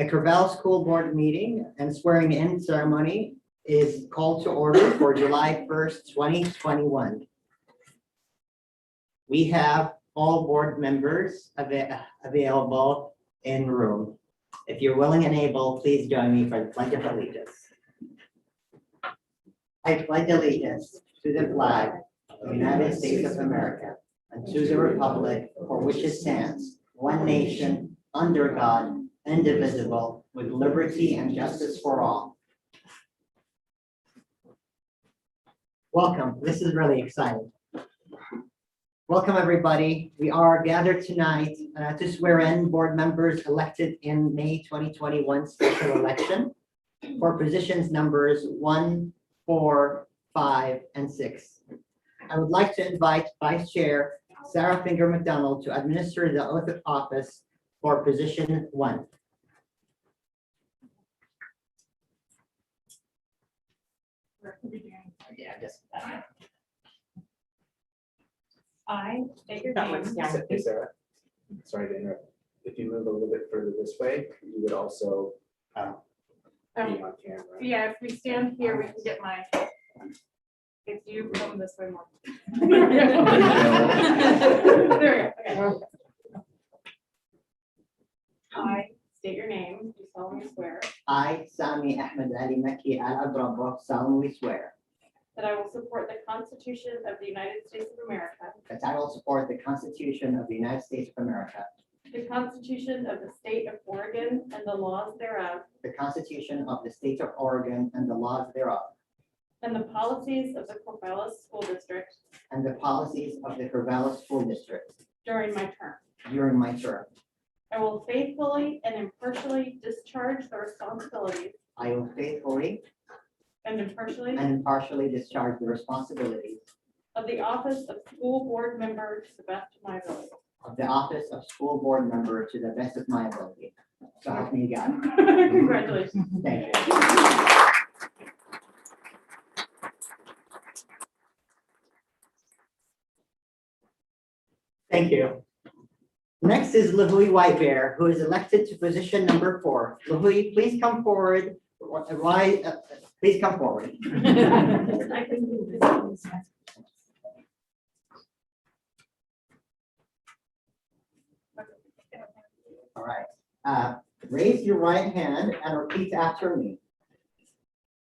The Corvallis School Board meeting and swearing in ceremony is called to order for July 1st, 2021. We have all board members available in room. If you're willing and able, please join me for the Pledge of Allegiance. I pledge allegiance to the flag of the United States of America and to the republic for which it stands, one nation, under God, indivisible, with liberty and justice for all. Welcome. This is really exciting. Welcome, everybody. We are gathered tonight to swear in board members elected in May 2021 special election for positions numbers 1, 4, 5, and 6. I would like to invite Vice Chair Sarah Finger McDonald to administer the oath of office for position 1. Yeah, just. I state your name. Hey, Sarah, sorry to interrupt. If you move a little bit further this way, you would also be on camera. Yeah, if we stand here, we can get my, if you come this way more. There we go, okay. I state your name, do solemnly swear I, Sami Ahmed Ali Maki Al Abrabo, solemnly swear that I will support the Constitution of the United States of America, that I will support the Constitution of the United States of America, the Constitution of the State of Oregon and the laws thereof, the Constitution of the State of Oregon and the laws thereof, and the policies of the Corvallis School District and the policies of the Corvallis School District during my term. during my term. I will faithfully and impartially discharge the responsibilities I will faithfully and impartially and impartially discharge the responsibilities of the office of school board member to the best of my ability. of the office of school board member to the best of my ability. So help me God. Congratulations. Thank you. Thank you. Next is Lahui Whitebear, who is elected to position number 4. Lahui, please come forward. Please come forward. All right. Raise your right hand and repeat after me.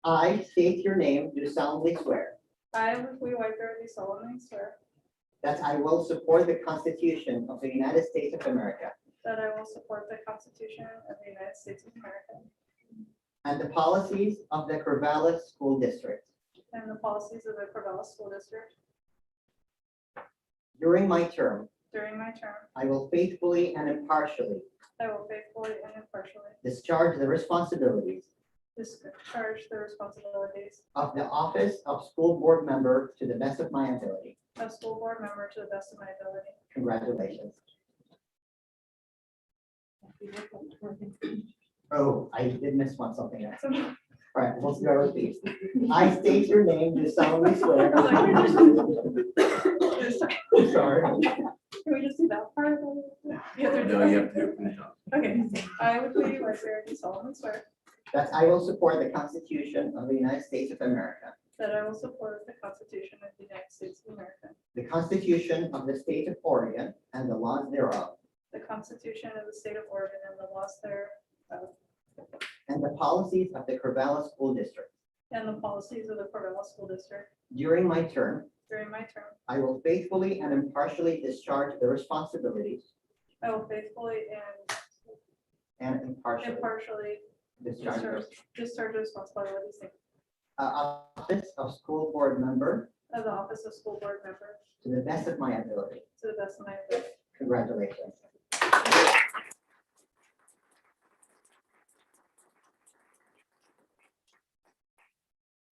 I state your name, do solemnly swear I, Louis Whitebear, do solemnly swear that I will support the Constitution of the United States of America that I will support the Constitution of the United States of America and the policies of the Corvallis School District. and the policies of the Corvallis School District During my term, during my term. I will faithfully and impartially I will faithfully and impartially discharge the responsibilities discharge the responsibilities of the office of school board member to the best of my ability. of school board member to the best of my ability. Congratulations. Oh, I did miss something else. All right, let's go with these. I state your name, do solemnly swear. Sorry. Can we just do that part? The other No, you have to finish off. Okay, I, Louis Whitebear, do solemnly swear That I will support the Constitution of the United States of America, that I will support the Constitution of the United States of America, the Constitution of the State of Oregon and the laws thereof, the Constitution of the State of Oregon and the laws thereof, and the policies of the Corvallis School District. and the policies of the Corvallis School District. During my term, During my term, I will faithfully and impartially discharge the responsibilities I will faithfully and and impartially discharge the discharge the responsibilities office of school board member of the office of school board member to the best of my ability. to the best of my ability. Congratulations.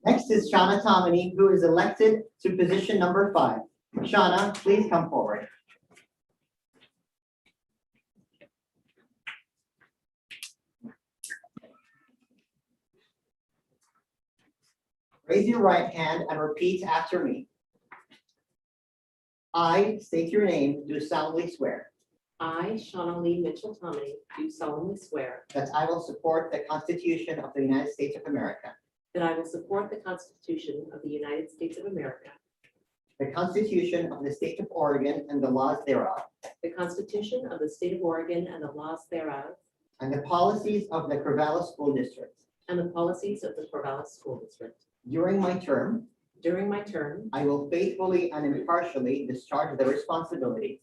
Next is Shauna Tommeny, who is elected to position number 5. Shauna, please come forward. Raise your right hand and repeat after me. I state your name, do solemnly swear I, Shauna Lee Mitchell-Tommeny, do solemnly swear that I will support the Constitution of the United States of America, that I will support the Constitution of the United States of America, the Constitution of the State of Oregon and the laws thereof, the Constitution of the State of Oregon and the laws thereof, and the policies of the Corvallis School District. and the policies of the Corvallis School District. During my term, During my term, I will faithfully and impartially discharge the responsibilities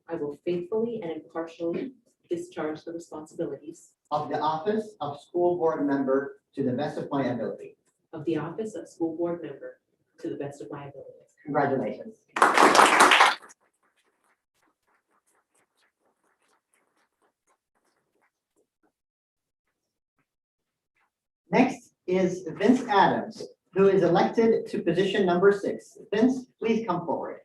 I will faithfully and impartially discharge the responsibilities of the office of school board member to the best of my ability. of the office of school board member to the best of my abilities. Congratulations. Next is Vince Adams, who is elected to position number 6. Vince, please come forward.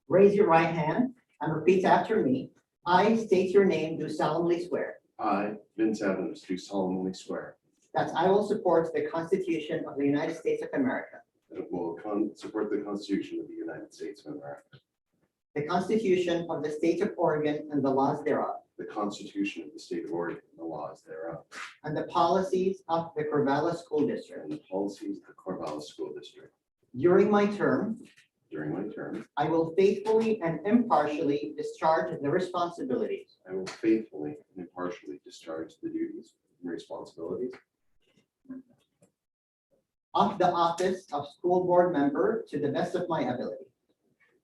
Raise your right hand and repeat after me. I state your name, do solemnly swear I, Vince Adams, do solemnly swear that I will support the Constitution of the United States of America, that I will support the Constitution of the United States of America, the Constitution of the State of Oregon and the laws thereof, the Constitution of the State of Oregon and the laws thereof, and the policies of the Corvallis School District. and the policies of the Corvallis School District. During my term, During my term, I will faithfully and impartially discharge the responsibilities I will faithfully and impartially discharge the duties and responsibilities of the office of school board member to the best of my ability.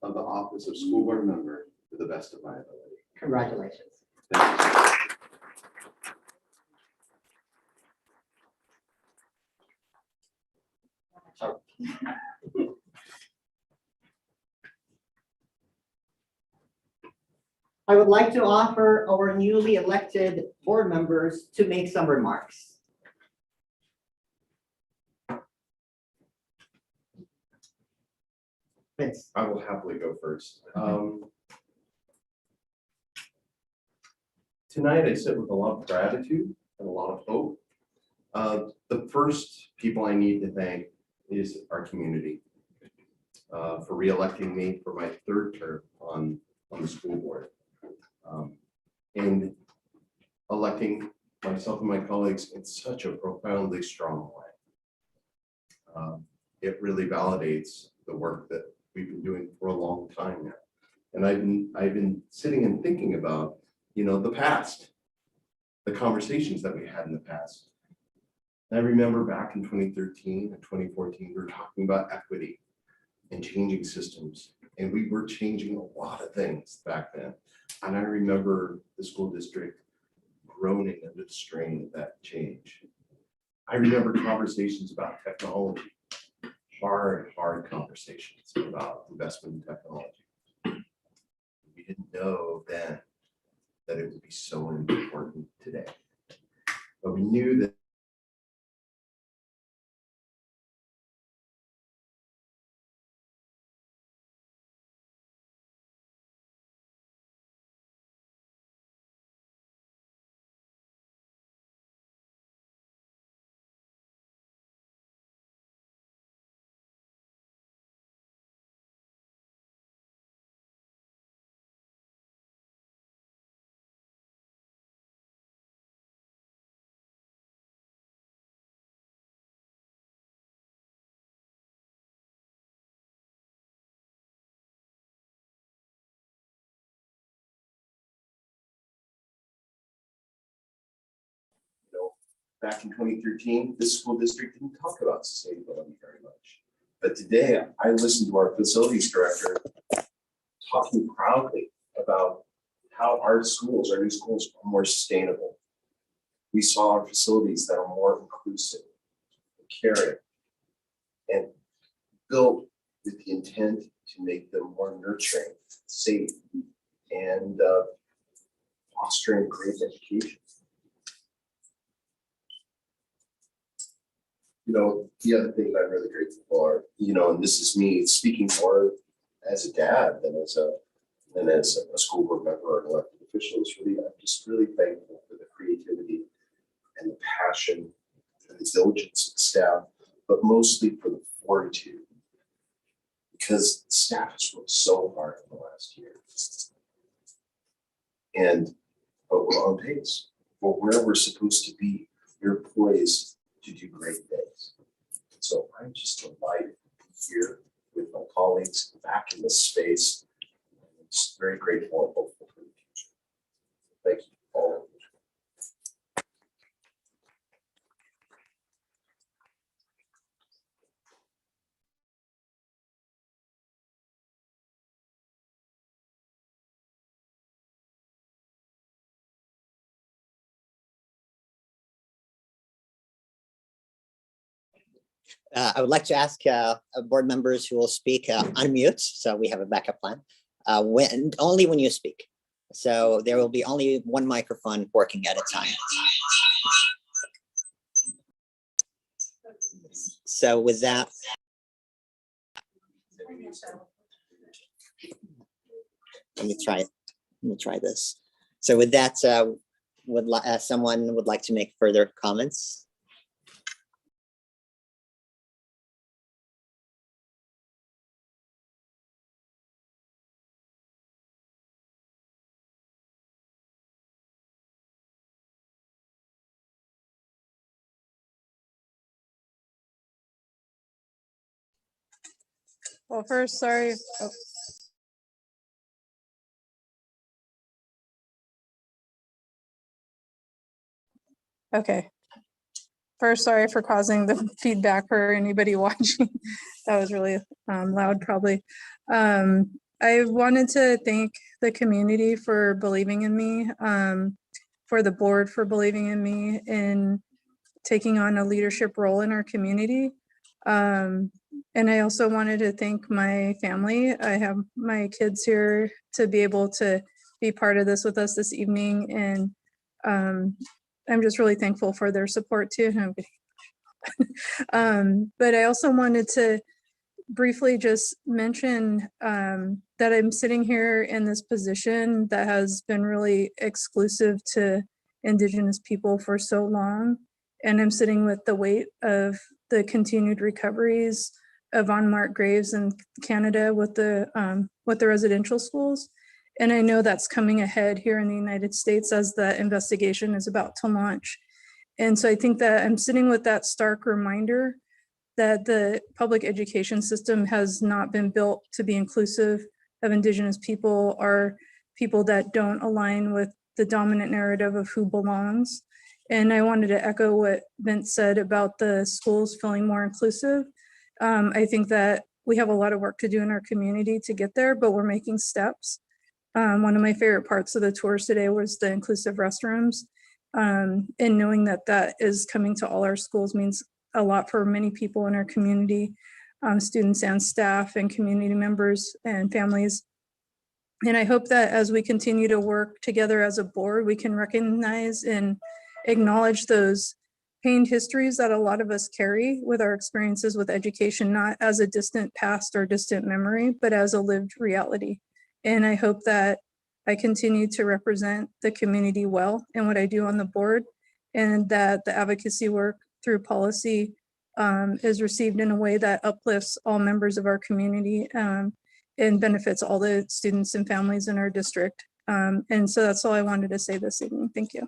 of the office of school board member to the best of my ability. Congratulations. Thank you. I would like to offer our newly elected board members to make some remarks. Vince. I will happily go first. Tonight, I sit with a lot of gratitude and a lot of hope. The first people I need to thank is our community for re-electing me for my 3rd term on the school board. And electing myself and my colleagues in such a profoundly strong way. It really validates the work that we've been doing for a long time now. And I've been sitting and thinking about, the past, the conversations that we had in the past. And I remember back in 2013 and 2014, we were talking about equity and changing systems. And we were changing a lot of things back then. And I remember the school district groaning under the strain of that change. I remember conversations about technology, hard conversations about investment in technology. We didn't know then that it would be so important today. But we knew that back in 2013, this school district didn't talk about sustainability very much. But today, I listened to our facilities director talking proudly about how our new schools are more sustainable. We saw our facilities that are more inclusive, caring, and built with the intent to make them more nurturing, safe, and fostering great education. The other thing that I'm really grateful for, and this is me speaking more as a dad than as a school board member or an elected official, is really, I'm just really thankful for the creativity and the passion and the diligence of the staff, but mostly for the fortitude because staff has worked so hard in the last year. But we're on pace for where we're supposed to be. We're poised to do great things. So I'm just delighted to be here with my colleagues back in this space. I'm just very grateful and hopeful for the future. Thank you all. I would like to ask board members who will speak unmute, so we have a backup plan. Only when you speak. So there will be only one microphone working at a time. So with that, let me try it. Let me try this. So with that, someone would like to make further comments? Well, first, sorry. Oh. Okay. First, sorry for causing the feedback for anybody watching. That was really loud, probably. I wanted to thank the community for believing in me, for the board for believing in me in taking on a leadership role in our community. And I also wanted to thank my family. I have my kids here to be able to be part of this with us this evening. And I'm just really thankful for their support too. But I also wanted to briefly just mention that I'm sitting here in this position that has been really exclusive to Indigenous people for so long. And I'm sitting with the weight of the continued recoveries of unmarked graves in Canada with the residential schools. And I know that's coming ahead here in the United States as the investigation is about to launch. And so I think that I'm sitting with that stark reminder that the public education system has not been built to be inclusive of Indigenous people or people that don't align with the dominant narrative of who belongs. And I wanted to echo what Vince said about the schools feeling more inclusive. I think that we have a lot of work to do in our community to get there, but we're making steps. One of my favorite parts of the tours today was the inclusive restrooms. And knowing that that is coming to all our schools means a lot for many people in our community, students and staff and community members and families. And I hope that as we continue to work together as a board, we can recognize and acknowledge those pained histories that a lot of us carry with our experiences with education, not as a distant past or distant memory, but as a lived reality. And I hope that I continue to represent the community well in what I do on the board, and that the advocacy work through policy is received in a way that uplifts all members of our community and benefits all the students and families in our district. And so that's all I wanted to say this evening. Thank you.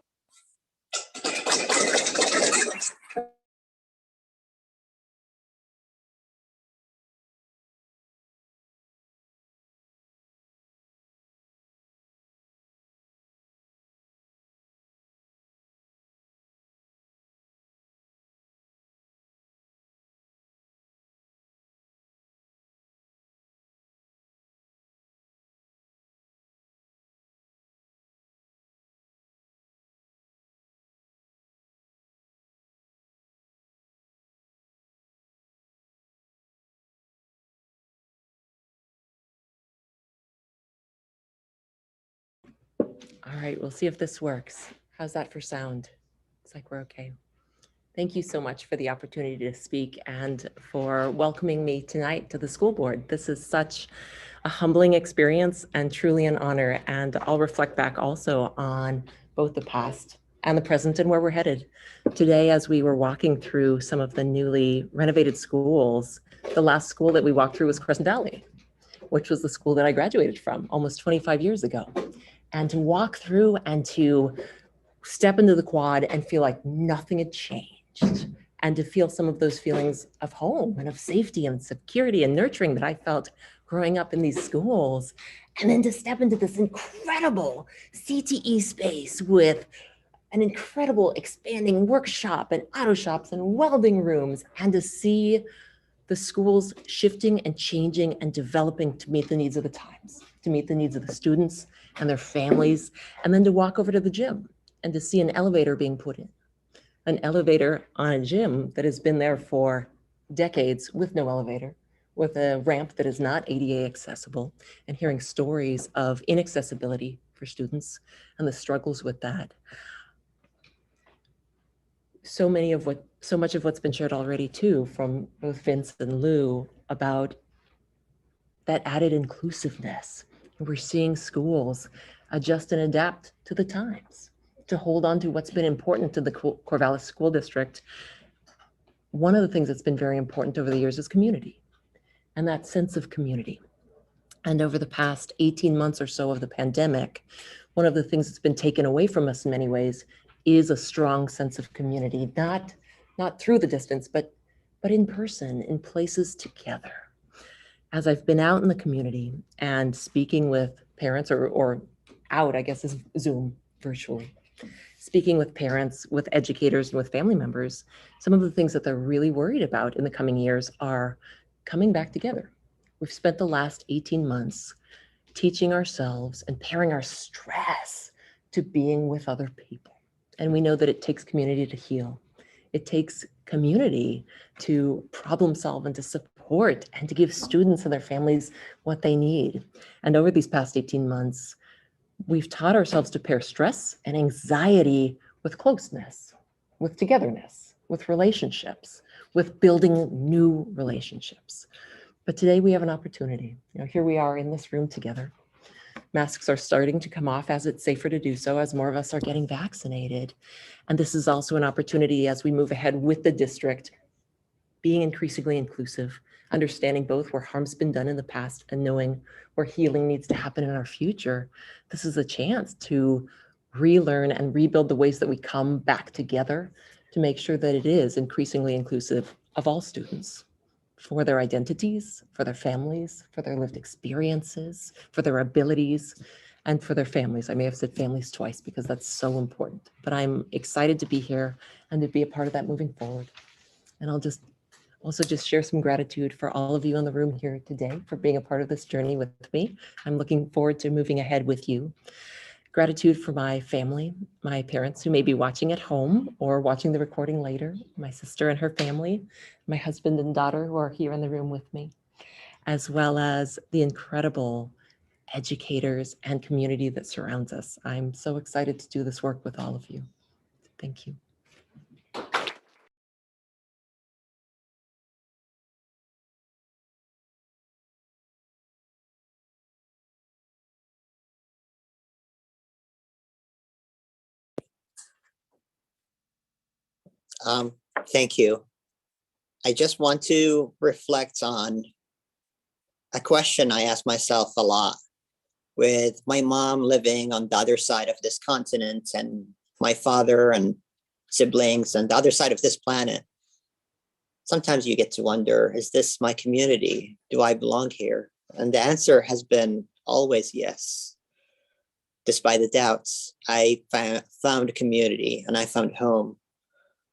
All right, we'll see if this works. How's that for sound? It's like we're okay. Thank you so much for the opportunity to speak and for welcoming me tonight to the school board. This is such a humbling experience and truly an honor. And I'll reflect back also on both the past and the present and where we're headed. Today, as we were walking through some of the newly renovated schools, The last school that we walked through was Crescent Valley, which was the school that I graduated from almost 25 years ago. And to walk through and to step into the quad and feel like nothing had changed, and to feel some of those feelings of home and of safety and security and nurturing that I felt growing up in these schools. And then to step into this incredible CTE space with an incredible expanding workshop and auto shops and welding rooms, and to see the schools shifting and changing and developing to meet the needs of the times, to meet the needs of the students and their families, and then to walk over to the gym and to see an elevator being put in. An elevator on a gym that has been there for decades with no elevator, with a ramp that is not ADA accessible, and hearing stories of inaccessibility for students and the struggles with that. So much of what's been shared already too, from both Vince and Lou, about that added inclusiveness. We're seeing schools adjust and adapt to the times, to hold on to what's been important to the Corvallis School District. One of the things that's been very important over the years is community, and that sense of community. And over the past 18 months or so of the pandemic, one of the things that's been taken away from us in many ways is a strong sense of community, not through the distance, but in person, in places together. As I've been out in the community and speaking with parents, or out, I guess, is Zoom virtually, speaking with parents, with educators, and with family members, some of the things that they're really worried about in the coming years are coming back together. We've spent the last 18 months teaching ourselves and pairing our stress to being with other people. And we know that it takes community to heal. It takes community to problem solve and to support and to give students and their families what they need. And over these past 18 months, we've taught ourselves to pair stress and anxiety with closeness, with togetherness, with relationships, with building new relationships. But today we have an opportunity. Here we are in this room together. Masks are starting to come off as it's safer to do so, as more of us are getting vaccinated. And this is also an opportunity as we move ahead with the district, being increasingly inclusive, understanding both where harm's been done in the past and knowing where healing needs to happen in our future. This is a chance to relearn and rebuild the ways that we come back together to make sure that it is increasingly inclusive of all students, for their identities, for their families, for their lived experiences, for their abilities, and for their families. I may have said families twice because that's so important, but I'm excited to be here and to be a part of that moving forward. And I'll just also share some gratitude for all of you in the room here today for being a part of this journey with me. I'm looking forward to moving ahead with you. Gratitude for my family, my parents who may be watching at home or watching the recording later, my sister and her family, my husband and daughter who are here in the room with me, as well as the incredible educators and community that surrounds us. I'm so excited to do this work with all of you. Thank you. Thank you. I just want to reflect on a question I ask myself a lot. With my mom living on the other side of this continent and my father and siblings on the other side of this planet, sometimes you get to wonder, is this my community? Do I belong here? And the answer has been always yes. Despite the doubts, I found community and I found home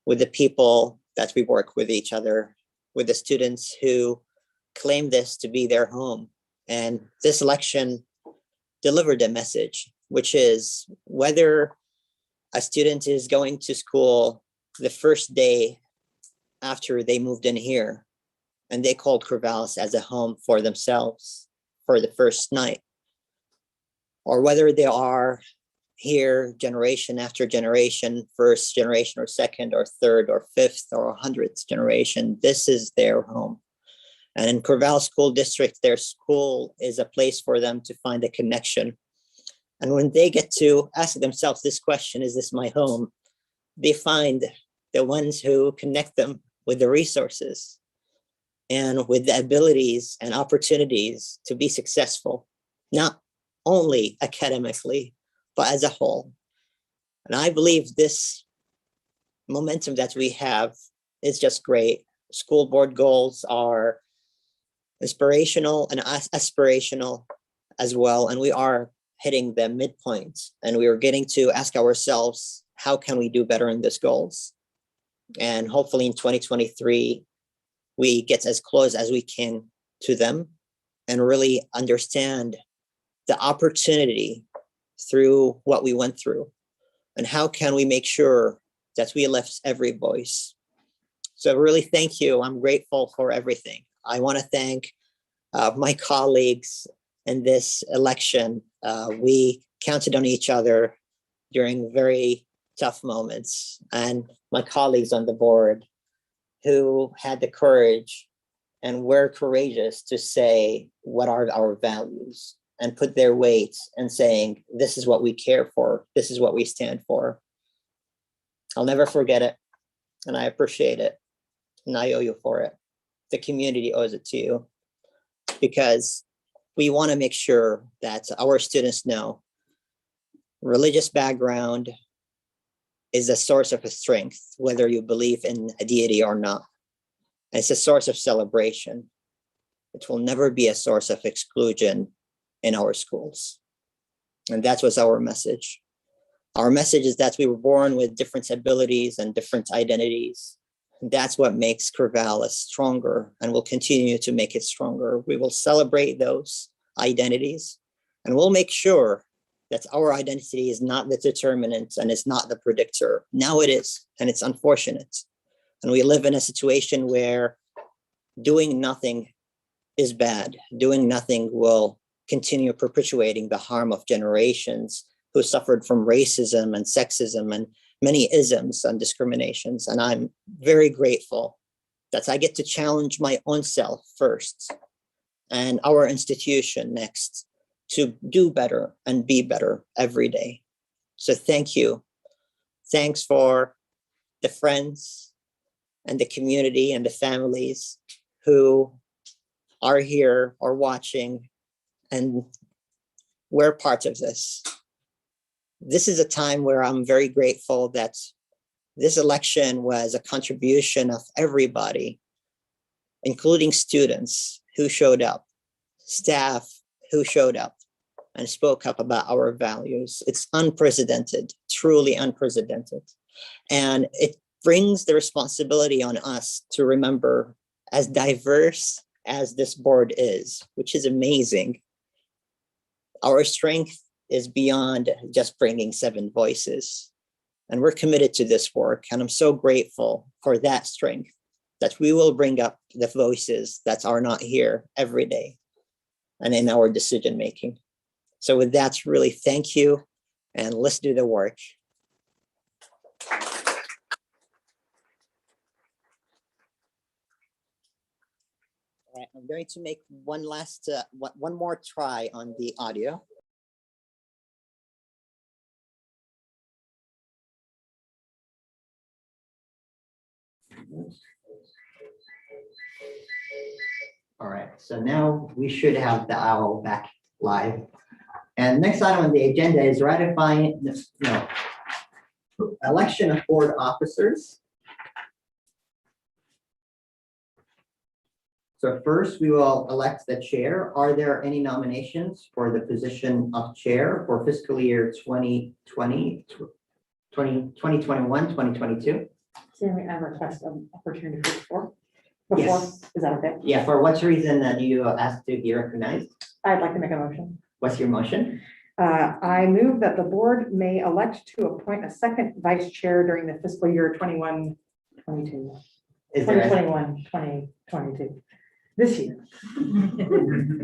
with the people that we work with each other, with the students who claim this to be their home. And this election delivered a message, which is whether a student is going to school the first day after they moved in here and they called Corvallis as a home for themselves for the first night, or whether they are here generation after generation, first generation or second or third or fifth or 100th generation, this is their home. And in Corvallis School District, their school is a place for them to find a connection. And when they get to ask themselves this question, is this my home? They find the ones who connect them with the resources and with the abilities and opportunities to be successful, not only academically, but as a whole. And I believe this momentum that we have is just great. School board goals are inspirational and aspirational as well. And we are hitting the midpoint, and we are getting to ask ourselves, how can we do better in these goals? And hopefully in 2023, we get as close as we can to them and really understand the opportunity through what we went through, and how can we make sure that we lift every voice. So really, thank you. I'm grateful for everything. I want to thank my colleagues in this election. We counted on each other during very tough moments, and my colleagues on the board who had the courage and were courageous to say what are our values and put their weight in saying, this is what we care for, this is what we stand for. I'll never forget it, and I appreciate it, and I owe you for it. The community owes it to you, because we want to make sure that our students know religious background is a source of a strength, whether you believe in a deity or not. And it's a source of celebration. It will never be a source of exclusion in our schools. And that was our message. Our message is that we were born with different abilities and different identities. And that's what makes Corvallis stronger, and will continue to make it stronger. We will celebrate those identities, and we'll make sure that our identity is not the determinant and it's not the predictor. Now it is, and it's unfortunate. And we live in a situation where doing nothing is bad. Doing nothing will continue perpetuating the harm of generations who suffered from racism and sexism and many isms and discriminations. And I'm very grateful that I get to challenge my own self first and our institution next to do better and be better every day. So thank you. Thanks for the friends and the community and the families who are here or watching, and we're part of this. This is a time where I'm very grateful that this election was a contribution of everybody, including students who showed up, staff who showed up and spoke up about our values. It's unprecedented, truly unprecedented. And it brings the responsibility on us to remember, as diverse as this board is, which is amazing, our strength is beyond just bringing 7 voices. And we're committed to this work. And I'm so grateful for that strength, that we will bring up the voices that are not here every day and in our decision making. So with that, really thank you, and let's do the work. All right, I'm going to make one more try on the audio. All right, so now we should have the owl back live. And next item on the agenda is ratifying election of board officers. So first, we will elect the chair. Are there any nominations for the position of chair for fiscal year 2021, 2022? Sammy, I request an opportunity before. Yes. Is that okay? Yeah, for what reason do you ask to be recognized? I'd like to make a motion. What's your motion? I move that the board may elect to appoint a second vice chair during the fiscal year 21-22. Is there 2021-2022. This year.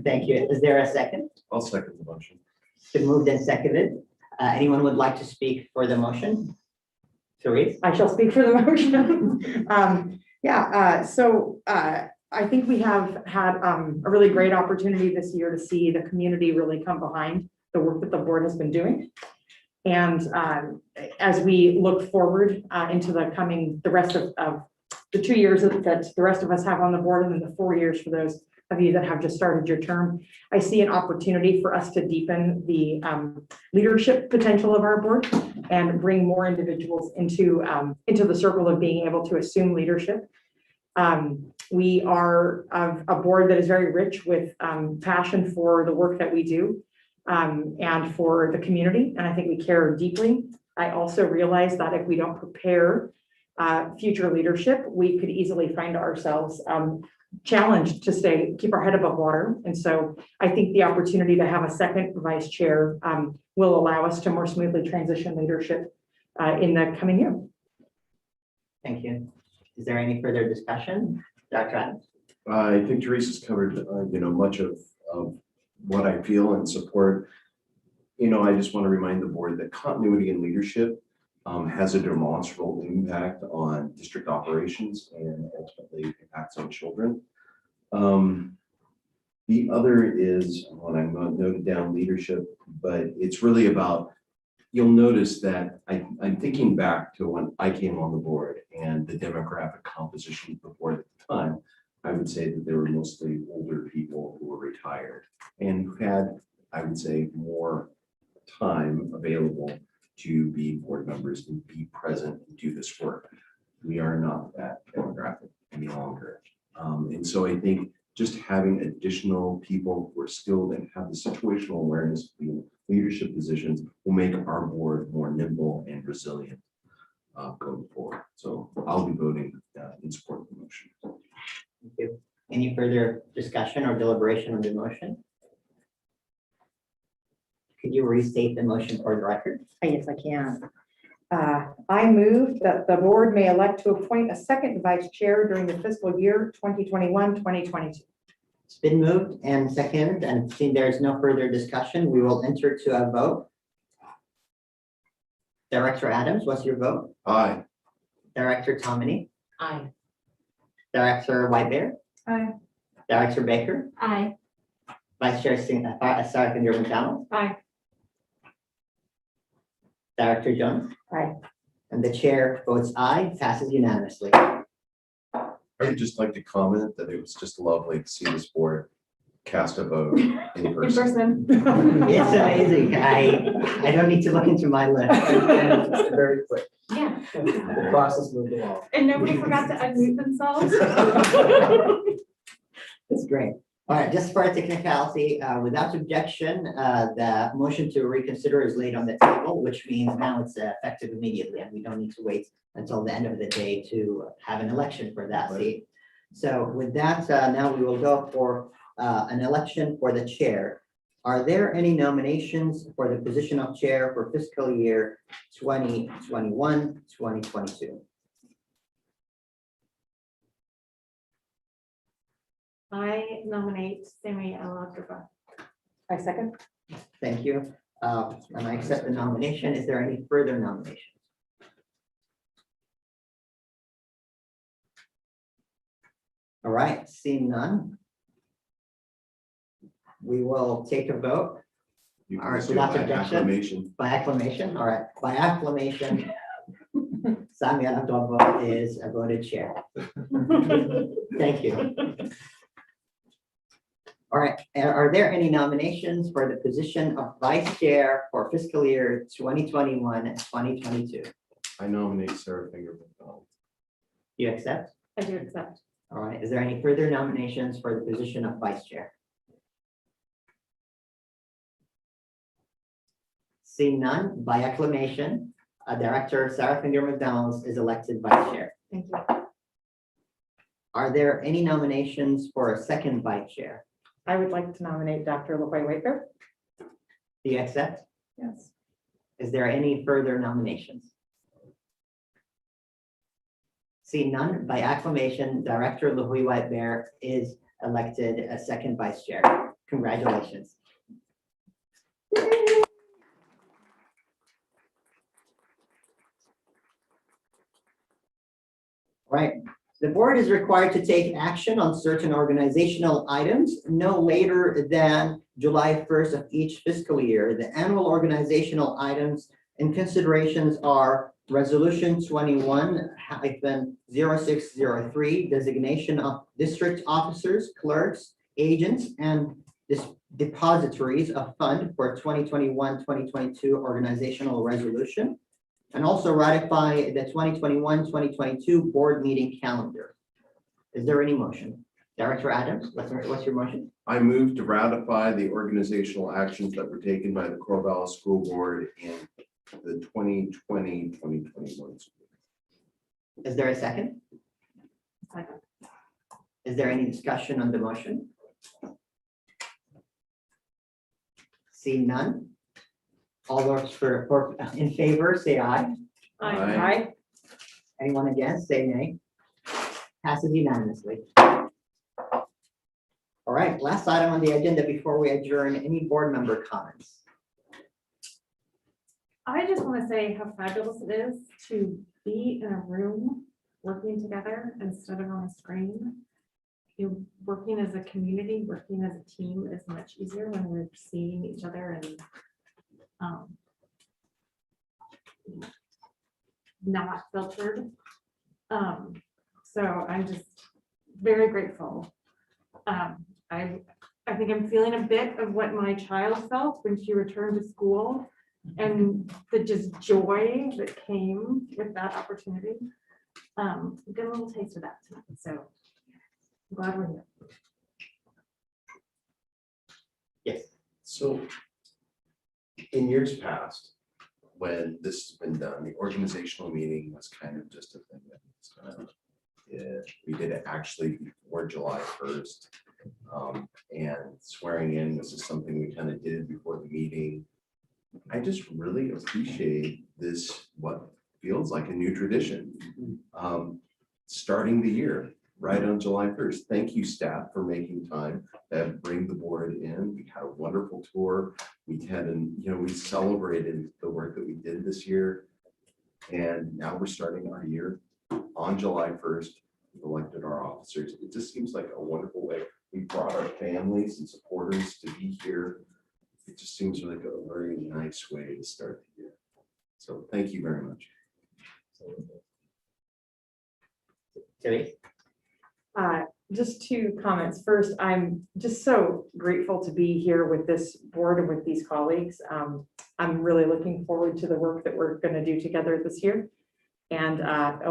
Thank you. Is there a second? I'll second the motion. It's been moved and seconded. Anyone would like to speak for the motion? Therese? I shall speak for the motion. I think we have had a really great opportunity this year to see the community really come behind the work that the board has been doing. And as we look forward into the rest of the 2 years that the rest of us have on the board, and then the 4 years for those of you that have just started your term. I see an opportunity for us to deepen the leadership potential of our board and bring more individuals into the circle of being able to assume leadership. We are a board that is very rich with passion for the work that we do and for the community, and I think we care deeply. I also realize that if we don't prepare future leadership, we could easily find ourselves challenged to keep our head above water. And so I think the opportunity to have a second vice chair will allow us to more smoothly transition leadership in the coming year. Thank you. Is there any further discussion? Dr. Adams? I think Teresa's covered, much of what I feel and support. I just want to remind the board that continuity in leadership has a demonstrable impact on district operations and ultimately impacts on children. The other is, when I'm not noted down leadership, but it's really about, you'll notice that I'm thinking back to when I came on the board and the demographic composition of the board at the time. I would say that there were mostly older people who were retired and who had, I would say, more time available to be board members and be present and do this work. We are not that demographic any longer. And so I think just having additional people who are skilled and have the situational awareness of being leadership positions will make our board more nimble and resilient going forward. So I'll be voting in support of the motion. Thank you. Any further discussion or deliberation on the motion? Could you restate the motion for the record? Yes, I can. I move that the board may elect to appoint a second vice chair during the fiscal year 2021-2022. It's been moved and seconded, and seeing there is no further discussion, we will enter to a vote. Director Adams, what's your vote? Aye. Director Tommeny? Aye. Director Whitebear? Aye. Director Baker? Aye. Vice Chair Sarah McDonald? Aye. Director Jones? Aye. And the chair votes aye, passes unanimously. I would just like to comment that it was just lovely to see this board cast a vote in In person. person. It's amazing. I don't need to look into my list. It's very quick. Yeah. The process moved along. And nobody forgot to unmute themselves. That's great. All right, just for a technicality, without objection, the motion to reconsider is laid on the table, which means now it's effective immediately, and we don't need to wait until the end of the day to have an election for that seat. So with that, now we will go for an election for the chair. Are there any nominations for the position of chair for fiscal year 2021, 2022? I nominate Sammy Alatrava. I second. Thank you. And I accept the nomination. Is there any further nominations? All right, seeing none. We will take a vote You All can right, just do it without by objection. acclamation. by acclamation. All right, by acclamation. Sami Alatrava is a voted chair. Thank you. All right, are there any nominations for the position of vice chair for fiscal year 2021 and 2022? I nominate Sarah Finger McDonald. You accept? I do accept. All right, is there any further nominations for the position of vice chair? Seeing none, by acclamation, Director Sarah Finger McDonald is elected vice chair. Thank you. Are there any nominations for a second vice chair? I would like to nominate Dr. LaHoy Waker. Do you accept? Yes. Is there any further nominations? Seeing none, by acclamation, Director LaHoy Whitebear is elected as second vice chair. Congratulations. Right. The board is required to take action on certain organizational items no later than July 1st of each fiscal year. The annual organizational items and considerations are Resolution 21-0603, designation of district officers, clerks, agents, and depositories of fund for 2021-2022 organizational resolution. And also ratify the 2021-2022 board meeting calendar. Is there any motion? Director Adams, what's your motion? I move to ratify the organizational actions that were taken by the Corvallis School Board in the 2020-2021 school. Is there a second? Second. Is there any discussion on the motion? Seeing none. All those in favor, say aye. Aye. Anyone against, say nay. Passes unanimously. All right, last item on the agenda before we adjourn, any board member comments? I just want to say how fabulous it is to be in a room working together instead of on a screen. Working as a community, working as a team is much easier when we're seeing each other and not filtered. So I'm just very grateful. I think I'm feeling a bit of what my child felt when she returned to school and the just joy that came with that opportunity. We got a little taste of that tonight, so I'm glad we're here. Yes. So in years past, when this has been done, the organizational meeting was kind of just a thing that was kind of, we did it actually before July 1st. And swearing in, this is something we kind of did before the meeting. I just really appreciate this, what feels like a new tradition. Starting the year right on July 1st. Thank you, staff, for making time to bring the board in. We had a wonderful tour. We had, we celebrated the work that we did this year. And now we're starting our year on July 1st. We've elected our officers. It just seems like a wonderful way. We brought our families and supporters to be here. It just seems like a very nice way to start the year. So thank you very much. Tilly? Just two comments. First, I'm just so grateful to be here with this board and with these colleagues. I'm really looking forward to the work that we're going to do together this year. And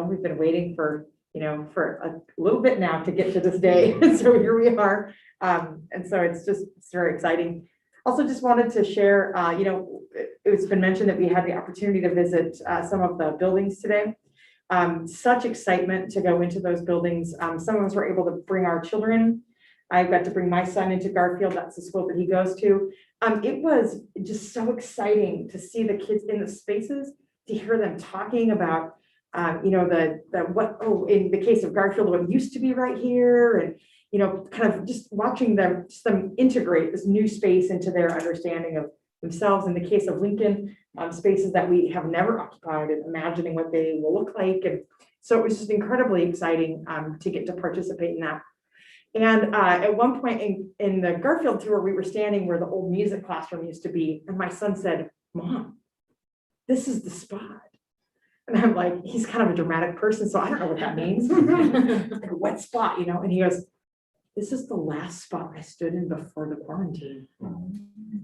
we've been waiting for a little bit now to get to this day. So here we are. And so it's very exciting. Also just wanted to share, it's been mentioned that we had the opportunity to visit some of the buildings today. Such excitement to go into those buildings. Some of us were able to bring our children. I got to bring my son into Garfield. That's the school that he goes to. It was just so exciting to see the kids in the spaces, to hear them talking about in the case of Garfield, what used to be right here, and kind of just watching them integrate this new space into their understanding of themselves. In the case of Lincoln, spaces that we have never occupied, and imagining what they will look like. And so it was just incredibly exciting to get to participate in that. And at one point in the Garfield tour, we were standing where the old music classroom used to be, and my son said, "Mom, this is the spot." And I'm like, he's kind of a dramatic person, so I don't know what that means. Like, what spot, and he goes, "This is the last spot I stood in before the quarantine,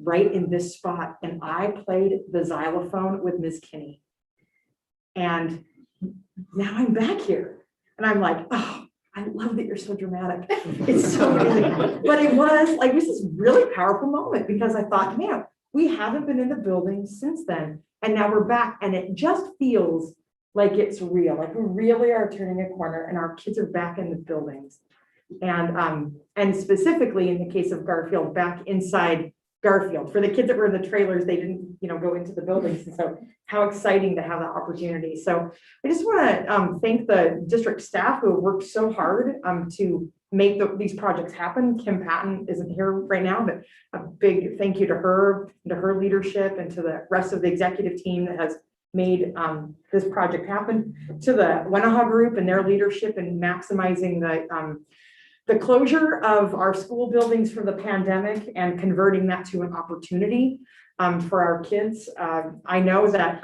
right in this spot. And I played the xylophone with Miss Kinney. And now I'm back here." And I'm like, "Oh, I love that you're so dramatic." It's so amazing. But it was like, this is really powerful moment, because I thought, man, we haven't been in the building since then. And now we're back, and it just feels like it's real. Like we really are turning a corner, and our kids are back in the buildings. And specifically in the case of Garfield, back inside Garfield. For the kids that were in the trailers, they didn't, go into the buildings. And so how exciting to have that opportunity. So I just want to thank the district staff who have worked so hard to make these projects happen. Kim Patton isn't here right now, but a big thank you to her, to her leadership, and to the rest of the executive team that has made this project happen, to the Wenaha group and their leadership in maximizing The closure of our school buildings for the pandemic and converting that to an opportunity for our kids. I know that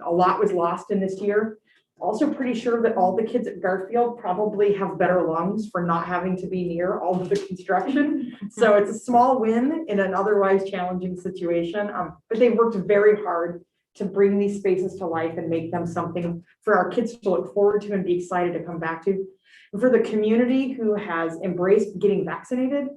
a lot was lost in this year. Also pretty sure that all the kids at Garfield probably have better lungs for not having to be near all of the construction. So it's a small win in an otherwise challenging situation, but they worked very hard to bring these spaces to life and make them something for our kids to look forward to and be excited to come back to. And for the community who has embraced getting vaccinated,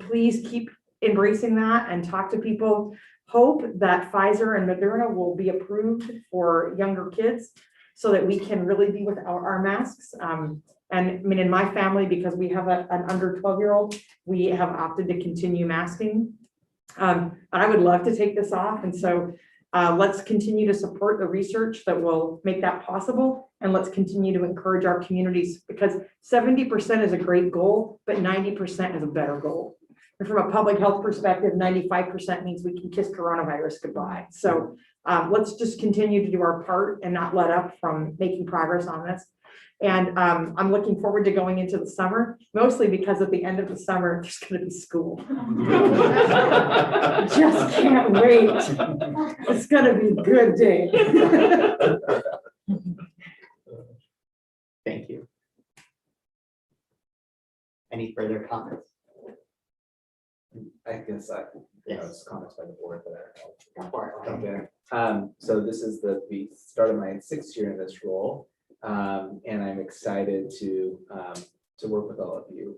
please keep embracing that and talk to people. Hope that Pfizer and Moderna will be approved for younger kids so that we can really be without our masks. And I mean, in my family, because we have an under 12-year-old, we have opted to continue masking. But I would love to take this off. And so let's continue to support the research that will make that possible. And let's continue to encourage our communities, because 70% is a great goal, but 90% is a better goal. And from a public health perspective, 95% means we can kiss coronavirus goodbye. So let's just continue to do our part and not let up from making progress on this. And I'm looking forward to going into the summer, mostly because at the end of the summer, there's going to be school. Just can't wait. It's going to be a good day. Thank you. Any further comments? I guess Yes. it's comments by the board that Go for I'll it. jump in. So this is the start of my 6th year in this role. And I'm excited to work with all of you.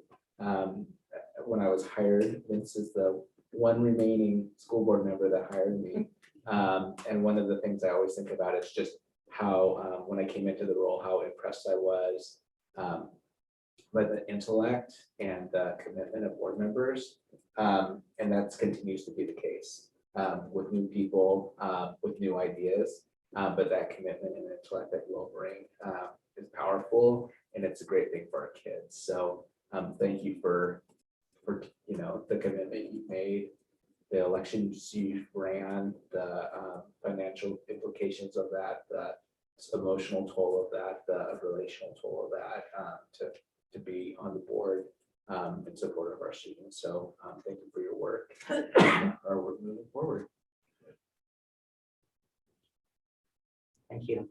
When I was hired, Vince is the one remaining school board member that hired me. And one of the things I always think about is just how, when I came into the role, how impressed I was by the intellect and the commitment of board members. And that continues to be the case with new people, with new ideas. But that commitment and intellect that you all bring is powerful, and it's a great thing for our kids. So thank you for the commitment you've made, the elections you ran, the financial implications of that, the emotional toll of that, the relational toll of that, to be on the board in support of our students. So thank you for your work. We're moving forward. Thank you.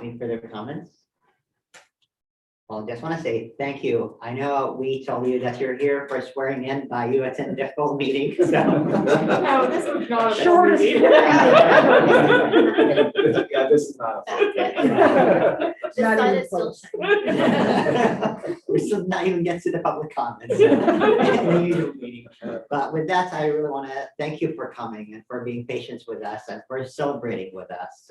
Any further comments? Well, just want to say thank you. I know we told you that you're here for swearing in by you attended the full meeting, so. No, this was not. Shortest. Yeah, this is not. Not Decided even still close. We're still not even get to the public comments. Usual meeting. But with that, I really want to thank you for coming and for being patient with us and for celebrating with us.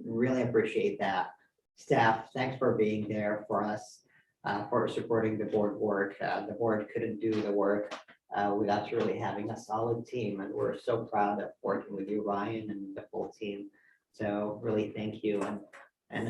Really appreciate that. Staff, thanks for being there for us, for supporting the board work. The board couldn't do the work without really having a solid team, and we're so proud of working with you, Ryan, and the full team. So really thank you. And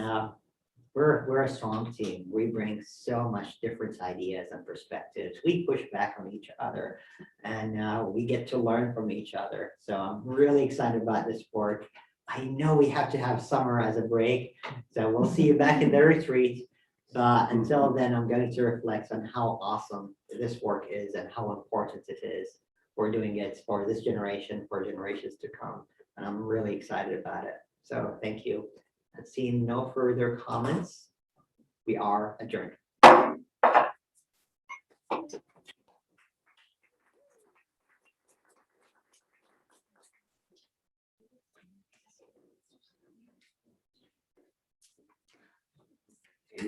we're a strong team. We bring so much different ideas and perspectives. We push back on each other, and we get to learn from each other. So I'm really excited about this work. I know we have to have summer as a break, so we'll see you back in the retreat. But until then, I'm going to reflect on how awesome this work is and how important it is. We're doing it for this generation, for generations to come, and I'm really excited about it. So thank you. And seeing no further comments, we are adjourned.